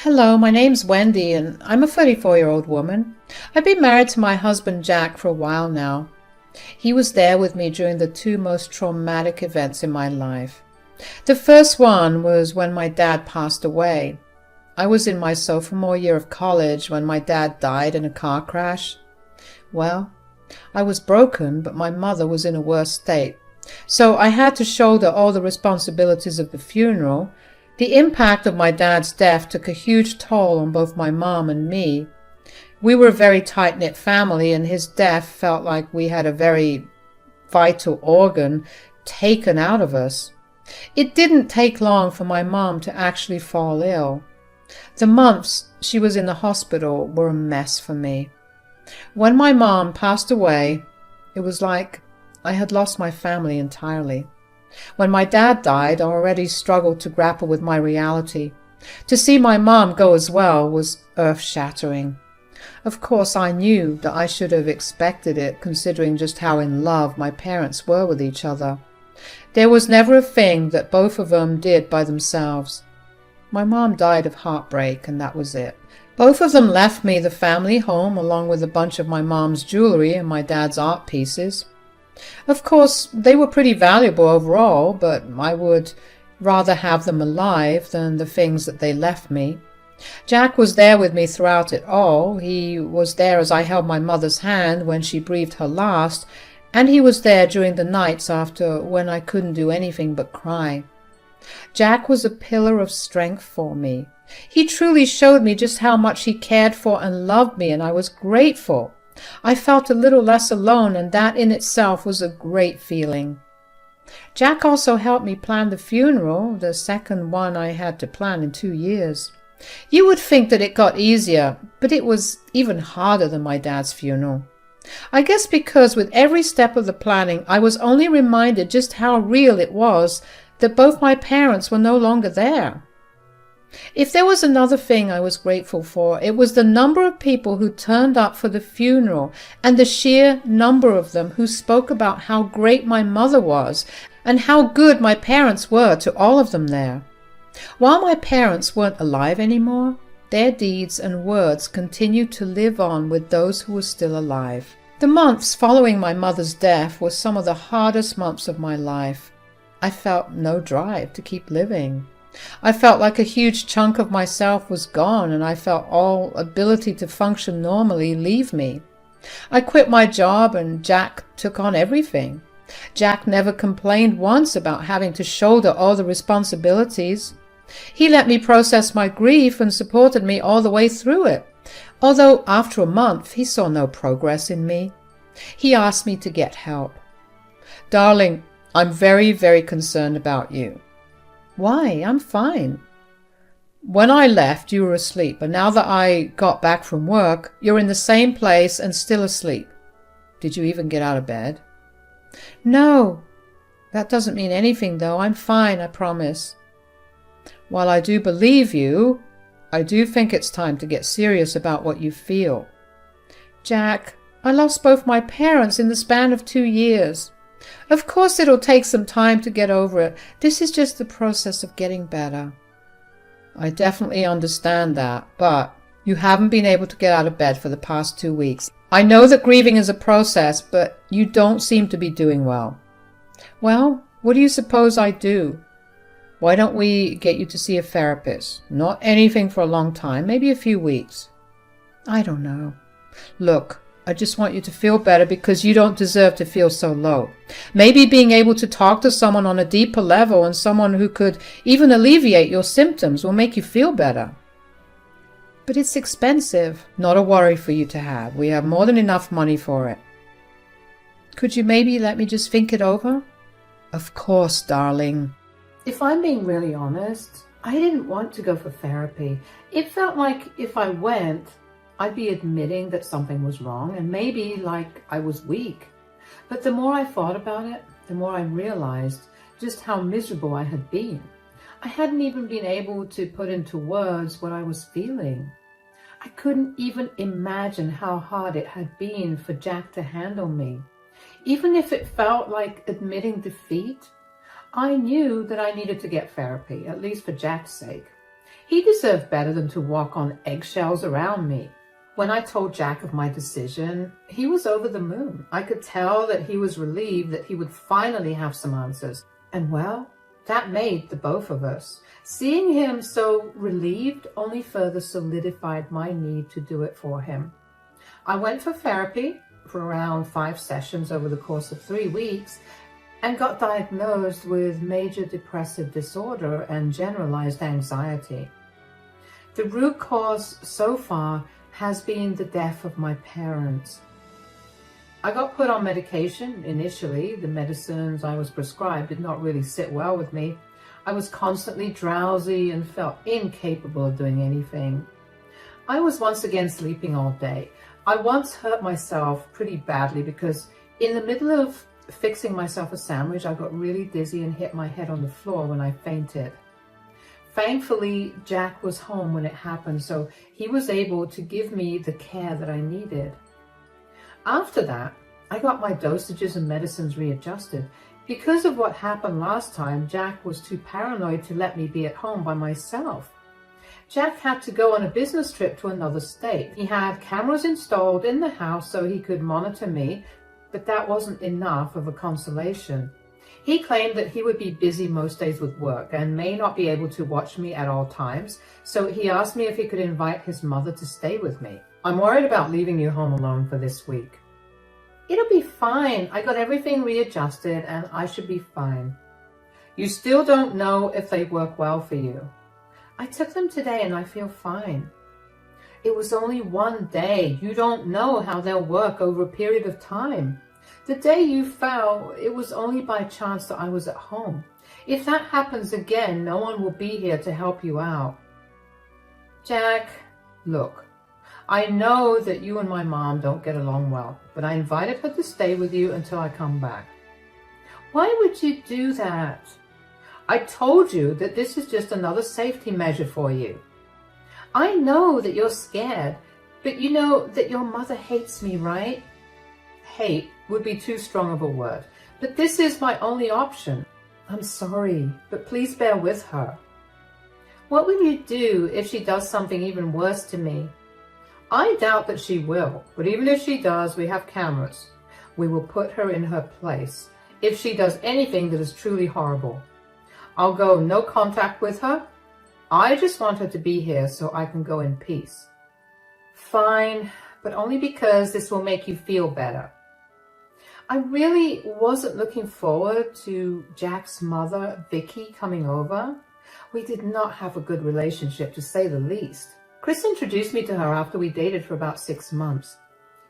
Hello, my name's Wendy, and I'm a 34-year-old woman. I've been married to my husband Jack for a while now. He was there with me during the two most traumatic events in my life. The first one was when my dad passed away. I was in my sophomore year of college when my dad died in a car crash. Well, I was broken, but my mother was in a worse state. So I had to shoulder all the responsibilities of the funeral. The impact of my dad's death took a huge toll on both my mom and me. We were a very tight-knit family, and his death felt like we had a very vital organ taken out of us. It didn't take long for my mom to actually fall ill. The months she was in the hospital were a mess for me. When my mom passed away, it was like I had lost my family entirely. When my dad died, I already struggled to grapple with my reality. To see my mom go as well was earth-shattering. Of course, I knew that I should have expected it, considering just how in love my parents were with each other. There was never a thing that both of them did by themselves. My mom died of heartbreak, and that was it. Both of them left me the family home along with a bunch of my mom's jewelry and my dad's art pieces. Of course, they were pretty valuable overall, but I would rather have them alive than the things that they left me. Jack was there with me throughout it all. He was there as I held my mother's hand when she breathed her last, and he was there during the nights after when I couldn't do anything but cry. Jack was a pillar of strength for me. He truly showed me just how much he cared for and loved me, and I was grateful. I felt a little less alone, and that in itself was a great feeling. Jack also helped me plan the funeral, the second one I had to plan in 2 years. You would think that it got easier, but it was even harder than my dad's funeral. I guess because with every step of the planning, I was only reminded just how real it was that both my parents were no longer there. If there was another thing I was grateful for, it was the number of people who turned up for the funeral and the sheer number of them who spoke about how great my mother was and how good my parents were to all of them there. While my parents weren't alive anymore, their deeds and words continued to live on with those who were still alive. The months following my mother's death were some of the hardest months of my life. I felt no drive to keep living. I felt like a huge chunk of myself was gone, and I felt all ability to function normally leave me. I quit my job, and Jack took on everything. Jack never complained once about having to shoulder all the responsibilities. He let me process my grief and supported me all the way through it, although after a month he saw no progress in me. He asked me to get help. "Darling, I'm very, very concerned about you." "Why? I'm fine." "When I left, you were asleep, and now that I got back from work, you're in the same place and still asleep. Did you even get out of bed?" "No." "That doesn't mean anything, though. I'm fine, I promise." "While I do believe you, I do think it's time to get serious about what you feel." "Jack, I lost both my parents in the span of 2 years. Of course it'll take some time to get over it. This is just the process of getting better." "I definitely understand that, but you haven't been able to get out of bed for the past 2 weeks. I know that grieving is a process, but you don't seem to be doing well." "Well, what do you suppose I do?" "Why don't we get you to see a therapist? Not anything for a long time, maybe a few weeks." "I don't know." "Look, I just want you to feel better because you don't deserve to feel so low. Maybe being able to talk to someone on a deeper level and someone who could even alleviate your symptoms will make you feel better." "But it's expensive." "Not a worry for you to have. We have more than enough money for it." "Could you maybe let me just think it over?" "Of course, darling." If I'm being really honest, I didn't want to go for therapy. It felt like if I went, I'd be admitting that something was wrong and maybe like I was weak. But the more I thought about it, the more I realized just how miserable I had been. I hadn't even been able to put into words what I was feeling. I couldn't even imagine how hard it had been for Jack to handle me. Even if it felt like admitting defeat, I knew that I needed to get therapy, at least for Jack's sake. He deserved better than to walk on eggshells around me. When I told Jack of my decision, he was over the moon. I could tell that he was relieved that he would finally have some answers. And well, that made the both of us. Seeing him so relieved only further solidified my need to do it for him. I went for therapy for around 5 sessions over the course of 3 weeks and got diagnosed with major depressive disorder and generalized anxiety. The root cause so far has been the death of my parents. I got put on medication initially. The medicines I was prescribed did not really sit well with me. I was constantly drowsy and felt incapable of doing anything. I was once again sleeping all day. I once hurt myself pretty badly because in the middle of fixing myself a sandwich, I got really dizzy and hit my head on the floor when I fainted. Thankfully, Jack was home when it happened, so he was able to give me the care that I needed. After that, I got my dosages and medicines readjusted. Because of what happened last time, Jack was too paranoid to let me be at home by myself. Jack had to go on a business trip to another state. He had cameras installed in the house so he could monitor me, but that wasn't enough of a consolation. He claimed that he would be busy most days with work and may not be able to watch me at all times, so he asked me if he could invite his mother to stay with me. I'm worried about leaving you home alone for this week. It'll be fine. I got everything readjusted and I should be fine. You still don't know if they work well for you. I took them today and I feel fine. It was only one day. You don't know how they'll work over a period of time. The day you fell, it was only by chance that I was at home. If that happens again, no one will be here to help you out. Jack, look, I know that you and my mom don't get along well, but I invited her to stay with you until I come back. Why would you do that? I told you that this is just another safety measure for you. I know that you're scared, but you know that your mother hates me, right? Hate would be too strong of a word, but this is my only option. I'm sorry, but please bear with her. What will you do if she does something even worse to me? I doubt that she will, but even if she does, we have cameras. We will put her in her place if she does anything that is truly horrible. I'll go no contact with her. I just want her to be here so I can go in peace. Fine, but only because this will make you feel better. I really wasn't looking forward to Jack's mother, Vicky, coming over. We did not have a good relationship, to say the least. Chris introduced me to her after we dated for about 6 months.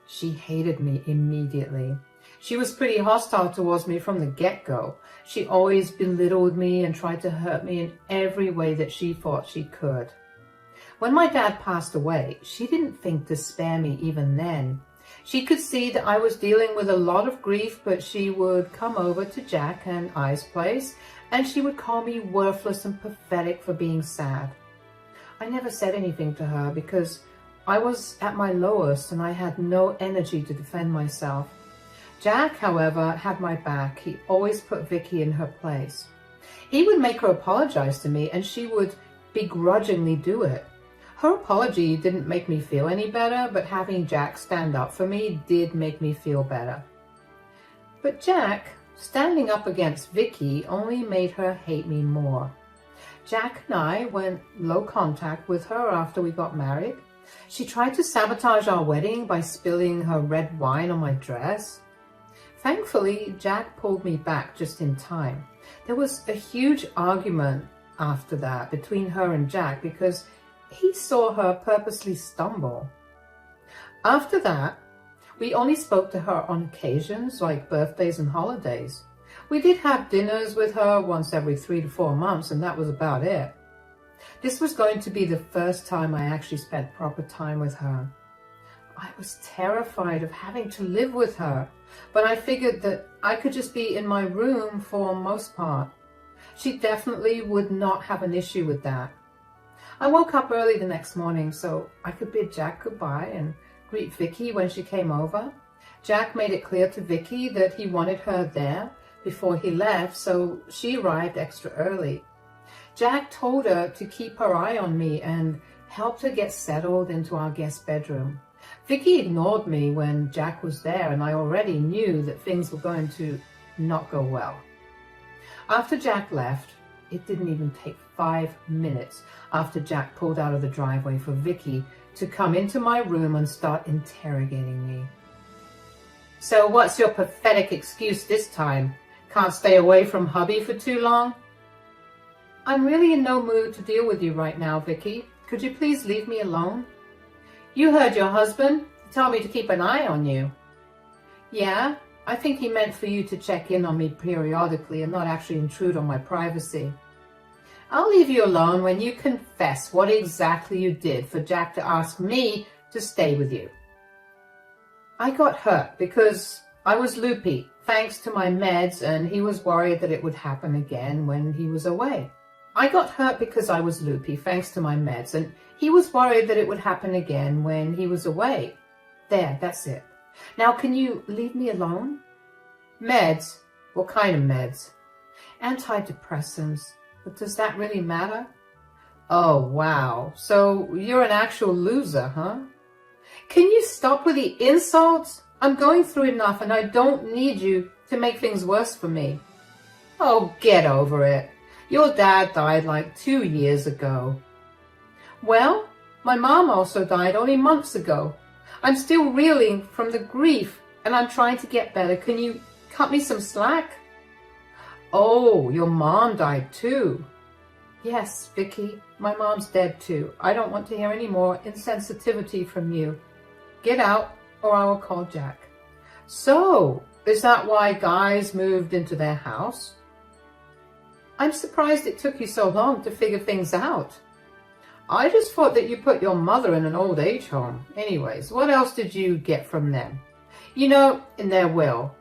She hated me immediately. She was pretty hostile towards me from the get-go. She always belittled me and tried to hurt me in every way that she thought she could. When my dad passed away, she didn't think to spare me even then. She could see that I was dealing with a lot of grief, but she would come over to Jack and I's place, and she would call me worthless and pathetic for being sad. I never said anything to her because I was at my lowest and I had no energy to defend myself. Jack, however, had my back. He always put Vicky in her place. He would make her apologize to me and she would begrudgingly do it. Her apology didn't make me feel any better, but having Jack stand up for me did make me feel better. But Jack, standing up against Vicky, only made her hate me more. Jack and I went low contact with her after we got married. She tried to sabotage our wedding by spilling her red wine on my dress. Thankfully, Jack pulled me back just in time. There was a huge argument after that between her and Jack because he saw her purposely stumble. After that, we only spoke to her on occasions like birthdays and holidays. We did have dinners with her once every 3 to 4 months, and that was about it. This was going to be the first time I actually spent proper time with her. I was terrified of having to live with her, but I figured that I could just be in my room for most part. She definitely would not have an issue with that. I woke up early the next morning so I could bid Jack goodbye and greet Vicky when she came over. Jack made it clear to Vicky that he wanted her there before he left, so she arrived extra early. Jack told her to keep her eye on me and helped her get settled into our guest bedroom. Vicky ignored me when Jack was there, and I already knew that things were going to not go well. After Jack left, it didn't even take 5 minutes after Jack pulled out of the driveway for Vicky to come into my room and start interrogating me. "So what's your pathetic excuse this time? Can't stay away from hubby for too long?" "I'm really in no mood to deal with you right now, Vicky. Could you please leave me alone?" "You heard your husband. He told me to keep an eye on you." "Yeah, I think he meant for you to check in on me periodically and not actually intrude on my privacy." "I'll leave you alone when you confess what exactly you did for Jack to ask me to stay with you." "I got hurt because I was loopy thanks to my meds, and he was worried that it would happen again when he was away." "I got hurt because I was loopy thanks to my meds, and he was worried that it would happen again when he was away." There, that's it. Now can you leave me alone? "Meds? What kind of meds?" "Antidepressants. But does that really matter?" "Oh, wow. So you're an actual loser, huh?" "Can you stop with the insults? I'm going through enough and I don't need you to make things worse for me." "Oh, get over it. Your dad died like 2 years ago." "Well, my mom also died only months ago. I'm still reeling from the grief and I'm trying to get better. Can you cut me some slack?" "Oh, your mom died too." "Yes, Vicky, my mom's dead too. I don't want to hear any more insensitivity from you. Get out or I will call Jack." "So, is that why guys moved into their house?" "I'm surprised it took you so long to figure things out." "I just thought that you put your mother in an old age home. Anyways, what else did you get from them?" "You know, in their will."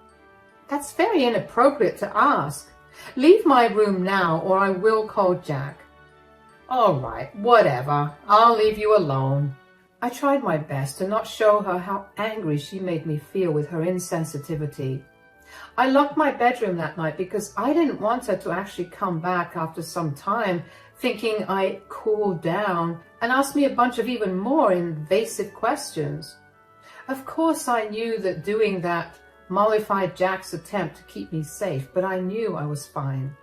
"That's very inappropriate to ask. Leave my room now or I will call Jack." "All right, whatever. I'll leave you alone." I tried my best to not show her how angry she made me feel with her insensitivity. I locked my bedroom that night because I didn't want her to actually come back after some time thinking I cooled down and ask me a bunch of even more invasive questions. Of course, I knew that doing that mollified Jack's attempt to keep me safe, but I knew I was fine.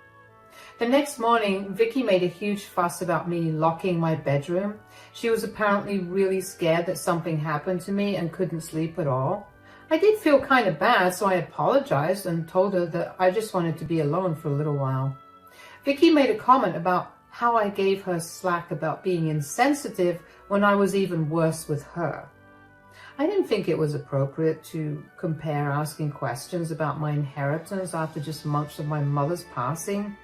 The next morning, Vicky made a huge fuss about me locking my bedroom. She was apparently really scared that something happened to me and couldn't sleep at all. I did feel kind of bad, so I apologized and told her that I just wanted to be alone for a little while. Vicky made a comment about how I gave her slack about being insensitive when I was even worse with her. I didn't think it was appropriate to compare asking questions about my inheritance after just months of my mother's passing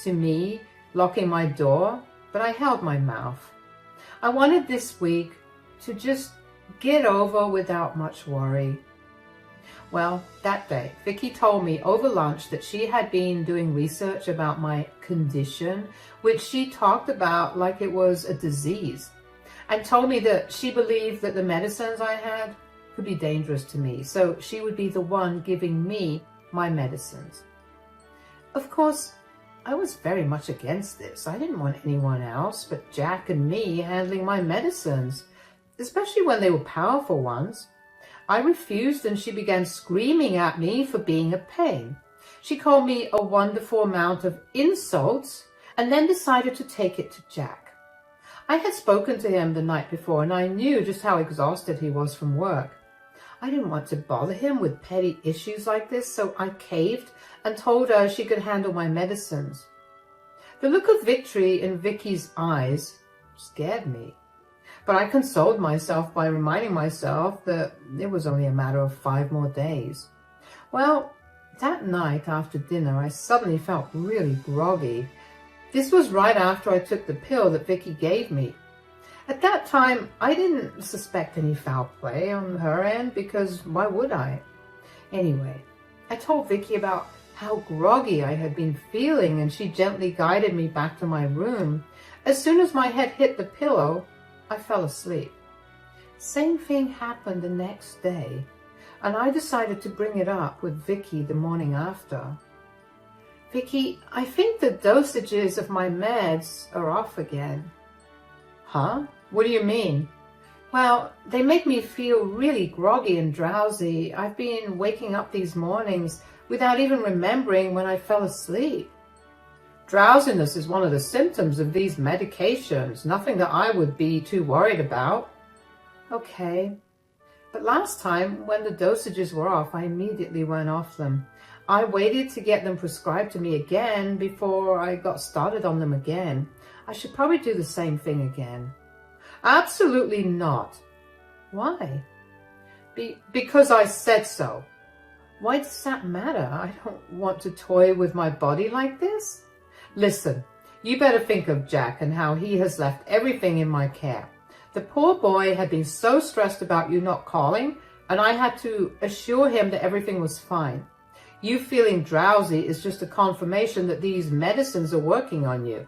to me locking my door, but I held my mouth. I wanted this week to just get over without much worry. Well, that day, Vicky told me over lunch that she had been doing research about my condition, which she talked about like it was a disease, and told me that she believed that the medicines I had could be dangerous to me, so she would be the one giving me my medicines. Of course, I was very much against this. I didn't want anyone else but Jack and me handling my medicines, especially when they were powerful ones. I refused and she began screaming at me for being a pain. She called me a wonderful amount of insults and then decided to take it to Jack. I had spoken to him the night before and I knew just how exhausted he was from work. I didn't want to bother him with petty issues like this, so I caved and told her she could handle my medicines. The look of victory in Vicky's eyes scared me. But I consoled myself by reminding myself that it was only a matter of 5 more days. Well, that night after dinner, I suddenly felt really groggy. This was right after I took the pill that Vicky gave me. At that time, I didn't suspect any foul play on her end because why would I? Anyway, I told Vicky about how groggy I had been feeling and she gently guided me back to my room. As soon as my head hit the pillow, I fell asleep. Same thing happened the next day, and I decided to bring it up with Vicky the morning after. Vicky, I think the dosages of my meds are off again. Huh? What do you mean? Well, they make me feel really groggy and drowsy. I've been waking up these mornings without even remembering when I fell asleep. Drowsiness is one of the symptoms of these medications, nothing that I would be too worried about. Okay, but last time when the dosages were off, I immediately went off them. I waited to get them prescribed to me again before I got started on them again. I should probably do the same thing again. Absolutely not. Why? Because I said so. Why does that matter? I don't want to toy with my body like this. Listen, you better think of Jack and how he has left everything in my care. The poor boy had been so stressed about you not calling, and I had to assure him that everything was fine. You feeling drowsy is just a confirmation that these medicines are working on you.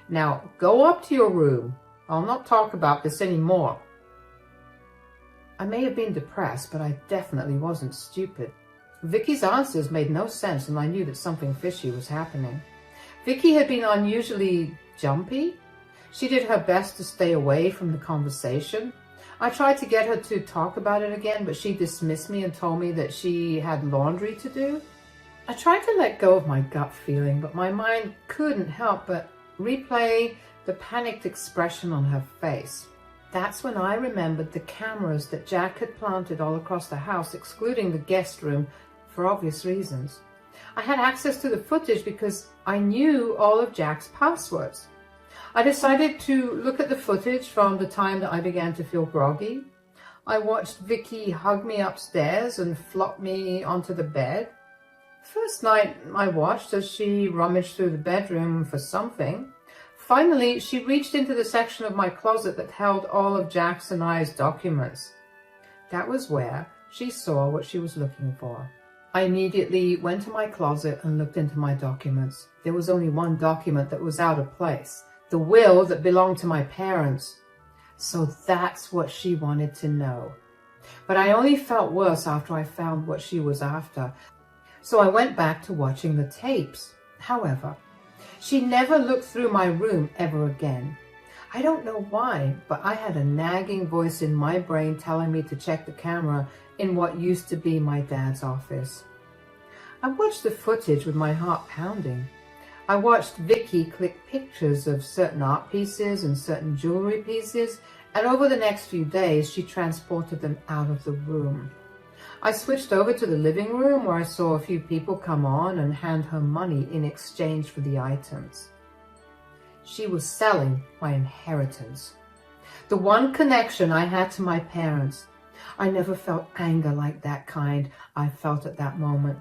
Now, go up to your room. I'll not talk about this anymore. I may have been depressed, but I definitely wasn't stupid. Vicky's answers made no sense, and I knew that something fishy was happening. Vicky had been unusually jumpy. She did her best to stay away from the conversation. I tried to get her to talk about it again, but she dismissed me and told me that she had laundry to do. I tried to let go of my gut feeling, but my mind couldn't help but replay the panicked expression on her face. That's when I remembered the cameras that Jack had planted all across the house, excluding the guest room, for obvious reasons. I had access to the footage because I knew all of Jack's passwords. I decided to look at the footage from the time that I began to feel groggy. I watched Vicky hug me upstairs and flop me onto the bed. First night I watched as she rummaged through the bedroom for something. Finally, she reached into the section of my closet that held all of Jack's and I's documents. That was where she saw what she was looking for. I immediately went to my closet and looked into my documents. There was only one document that was out of place. The will that belonged to my parents. So that's what she wanted to know. But I only felt worse after I found what she was after. So I went back to watching the tapes. However, she never looked through my room ever again. I don't know why, but I had a nagging voice in my brain telling me to check the camera in what used to be my dad's office. I watched the footage with my heart pounding. I watched Vicky click pictures of certain art pieces and certain jewelry pieces, and over the next few days, she transported them out of the room. I switched over to the living room where I saw a few people come on and hand her money in exchange for the items. She was selling my inheritance. The one connection I had to my parents. I never felt anger like that kind I felt at that moment.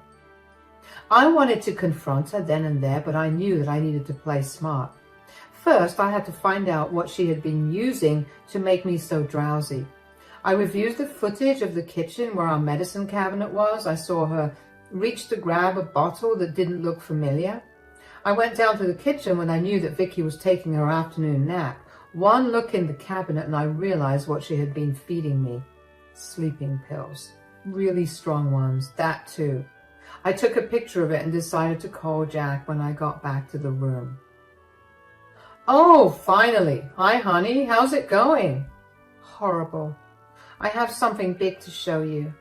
I wanted to confront her then and there, but I knew that I needed to play smart. First, I had to find out what she had been using to make me so drowsy. I reviewed the footage of the kitchen where our medicine cabinet was. I saw her reach to grab a bottle that didn't look familiar. I went down to the kitchen when I knew that Vicky was taking her afternoon nap. One look in the cabinet and I realized what she had been feeding me. Sleeping pills. Really strong ones, that too. I took a picture of it and decided to call Jack when I got back to the room. Oh, finally. Hi, honey. How's it going? Horrible. I have something big to show you.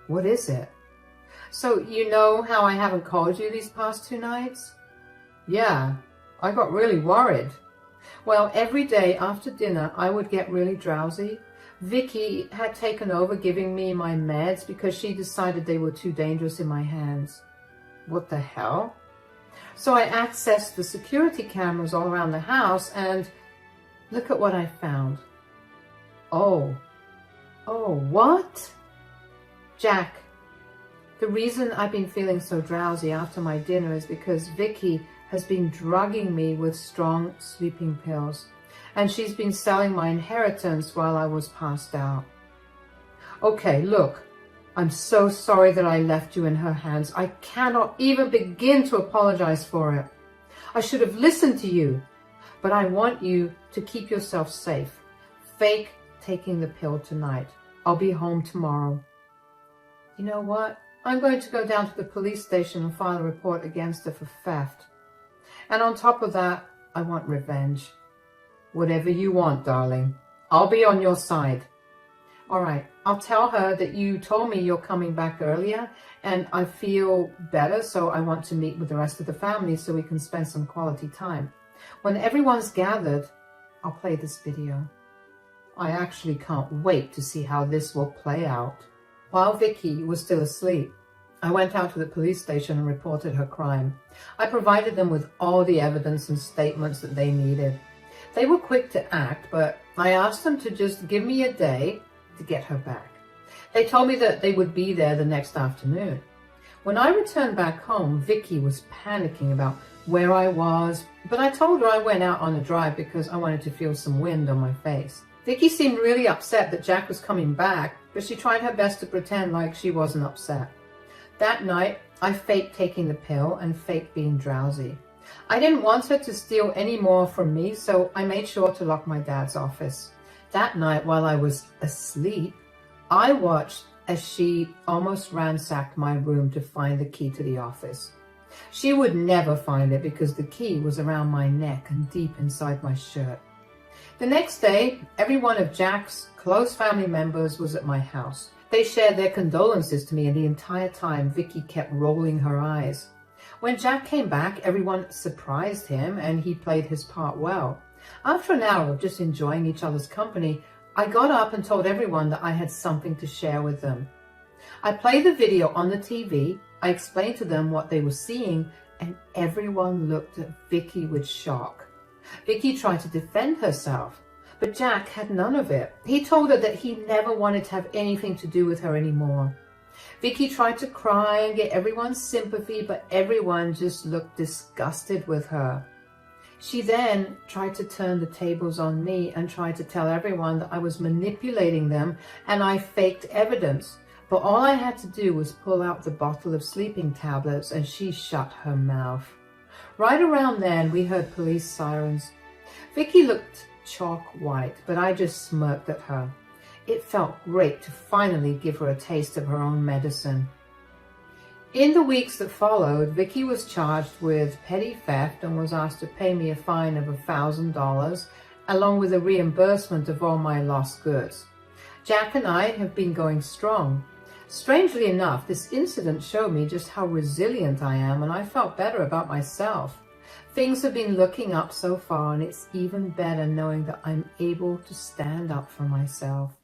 What is it? So you know how I haven't called you these past 2 nights? Yeah, I got really worried. Well, every day after dinner, I would get really drowsy. Vicky had taken over giving me my meds because she decided they were too dangerous in my hands. What the hell? So I accessed the security cameras all around the house and look at what I found. Oh, what? Jack, the reason I've been feeling so drowsy after my dinner is because Vicky has been drugging me with strong sleeping pills, and she's been selling my inheritance while I was passed out. Okay, look, I'm so sorry that I left you in her hands. I cannot even begin to apologize for it. I should have listened to you, but I want you to keep yourself safe. Fake taking the pill tonight. I'll be home tomorrow. You know what? I'm going to go down to the police station and file a report against her for theft. And on top of that, I want revenge. Whatever you want, darling. I'll be on your side. All right, I'll tell her that you told me you're coming back earlier and I feel better, so I want to meet with the rest of the family so we can spend some quality time. When everyone's gathered, I'll play this video. I actually can't wait to see how this will play out. While Vicky was still asleep, I went out to the police station and reported her crime. I provided them with all the evidence and statements that they needed. They were quick to act, but I asked them to just give me a day to get her back. They told me that they would be there the next afternoon. When I returned back home, Vicky was panicking about where I was, but I told her I went out on a drive because I wanted to feel some wind on my face. Vicky seemed really upset that Jack was coming back, but she tried her best to pretend like she wasn't upset. That night, I faked taking the pill and faked being drowsy. I didn't want her to steal any more from me, so I made sure to lock my dad's office. That night, while I was asleep, I watched as she almost ransacked my room to find the key to the office. She would never find it because the key was around my neck and deep inside my shirt. The next day, every one of Jack's close family members was at my house. They shared their condolences to me, and the entire time Vicky kept rolling her eyes. When Jack came back, everyone surprised him and he played his part well. After an hour of just enjoying each other's company, I got up and told everyone that I had something to share with them. I played the video on the TV, I explained to them what they were seeing, and everyone looked at Vicky with shock. Vicky tried to defend herself, but Jack had none of it. He told her that he never wanted to have anything to do with her anymore. Vicky tried to cry and get everyone's sympathy, but everyone just looked disgusted with her. She then tried to turn the tables on me and tried to tell everyone that I was manipulating them and I faked evidence. But all I had to do was pull out the bottle of sleeping tablets and she shut her mouth. Right around then, we heard police sirens. Vicky looked chalk white, but I just smirked at her. It felt great to finally give her a taste of her own medicine. In the weeks that followed, Vicky was charged with petty theft and was asked to pay me a fine of $1,000, along with a reimbursement of all my lost goods. Jack and I have been going strong. Strangely enough, this incident showed me just how resilient I am, and I felt better about myself. Things have been looking up so far, and it's even better knowing that I'm able to stand up for myself.